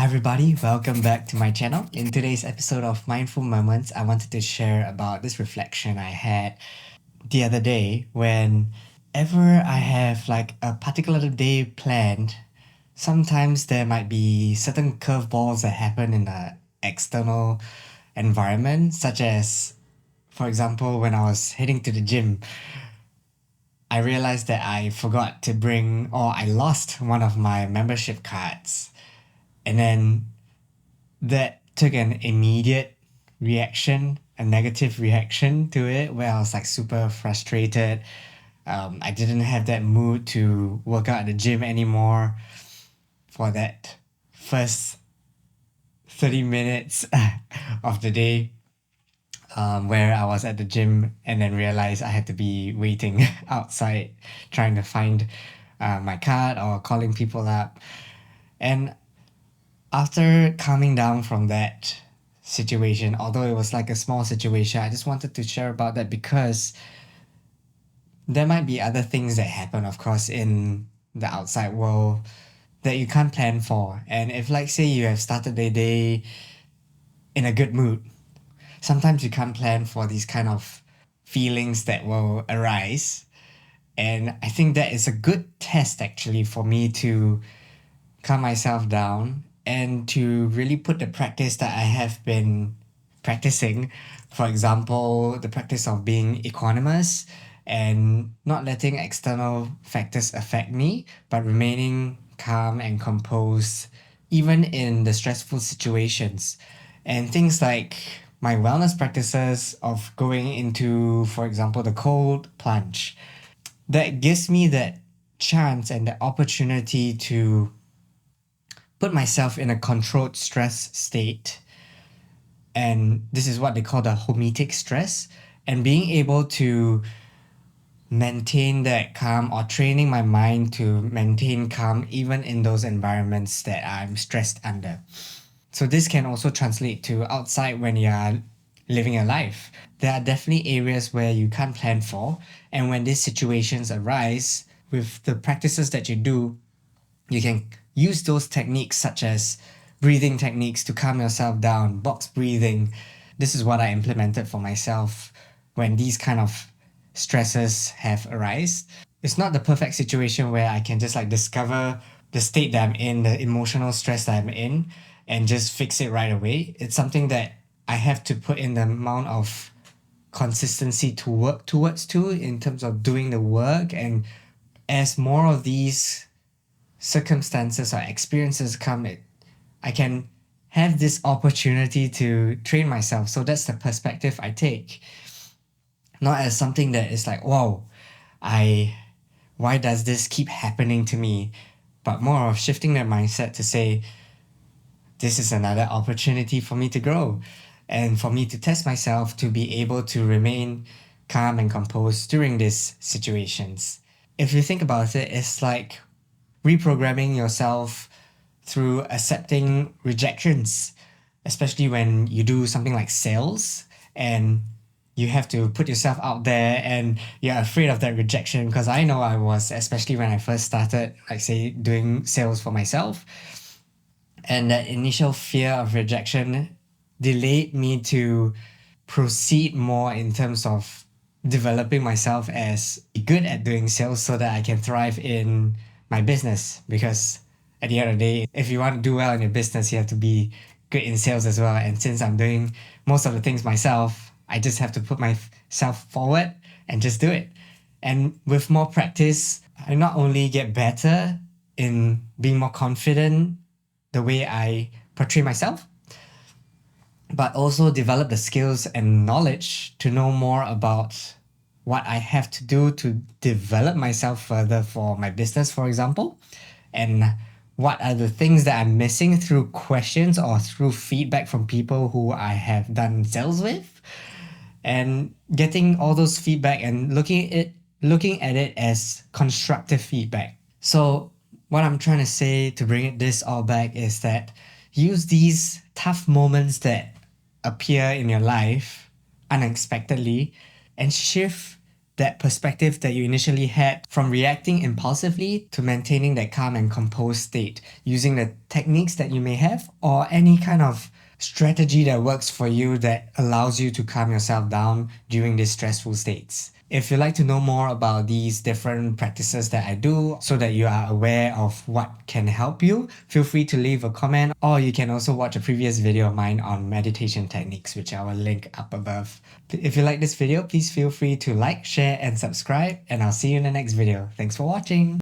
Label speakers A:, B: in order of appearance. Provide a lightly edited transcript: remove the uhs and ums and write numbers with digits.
A: everybody, welcome back to my channel. In today's episode of Mindful Moments, I wanted to share about this reflection I had the other day. Whenever I have like a particular day planned, sometimes there might be certain curveballs that happen in the external environment, such as, for example, when I was heading to the gym, I realized that I forgot to bring, or I lost one of my membership cards. And then that took an immediate reaction, a negative reaction to it, where I was like super frustrated. I didn't have that mood to work out at the gym anymore for that first 30 minutes of the day, where I was at the gym and then realized I had to be waiting outside trying to find my card or calling people up. And after calming down from that situation, although it was like a small situation, I just wanted to share about that because there might be other things that happen, of course, in the outside world that you can't plan for. And if, like, say, you have started the day in a good mood, sometimes you can't plan for these kind of feelings that will arise. And I think that is a good test actually for me to calm myself down and to really put the practice that I have been practicing. For example, the practice of being equanimous and not letting external factors affect me, but remaining calm and composed even in the stressful situations. And things like my wellness practices of going into, for example, the cold plunge, that gives me that chance and the opportunity to put myself in a controlled stress state. And this is what they call the hormetic stress. And being able to maintain that calm or training my mind to maintain calm even in those environments that I'm stressed under. So this can also translate to outside when you're living your life. There are definitely areas where you can't plan for. And when these situations arise, with the practices that you do, you can use those techniques such as breathing techniques to calm yourself down, box breathing. This is what I implemented for myself when these kind of stresses have arisen. It's not the perfect situation where I can just like discover the state that I'm in, the emotional stress that I'm in, and just fix it right away. It's something that I have to put in the amount of consistency to work towards to in terms of doing the work. And as more of these circumstances or experiences come, I can have this opportunity to train myself. So that's the perspective I take. Not as something that is like, whoa, why does this keep happening to me? But more of shifting their mindset to say, this is another opportunity for me to grow and for me to test myself to be able to remain calm and composed during these situations. If you think about it, it's like reprogramming yourself through accepting rejections, especially when you do something like sales and you have to put yourself out there and you're afraid of that rejection. Because I know I was, especially when I first started, like say, doing sales for myself. And that initial fear of rejection delayed me to proceed more in terms of developing myself as good at doing sales so that I can thrive in my business. Because at the end of the day, if you want to do well in your business, you have to be good in sales as well. And since I'm doing most of the things myself, I just have to put myself forward and just do it. And with more practice, I not only get better in being more confident the way I portray myself, but also develop the skills and knowledge to know more about what I have to do to develop myself further for my business, for example, and what are the things that I'm missing through questions or through feedback from people who I have done sales with, and getting all those feedback and looking at it as constructive feedback. So what I'm trying to say to bring this all back is that use these tough moments that appear in your life unexpectedly and shift that perspective that you initially had from reacting impulsively to maintaining that calm and composed state using the techniques that you may have or any kind of strategy that works for you that allows you to calm yourself down during these stressful states. If you'd like to know more about these different practices that I do so that you are aware of what can help you, feel free to leave a comment, or you can also watch a previous video of mine on meditation techniques, which I will link up above. If you like this video, please feel free to like, share, and subscribe, and I'll see you in the next video. Thanks for watching!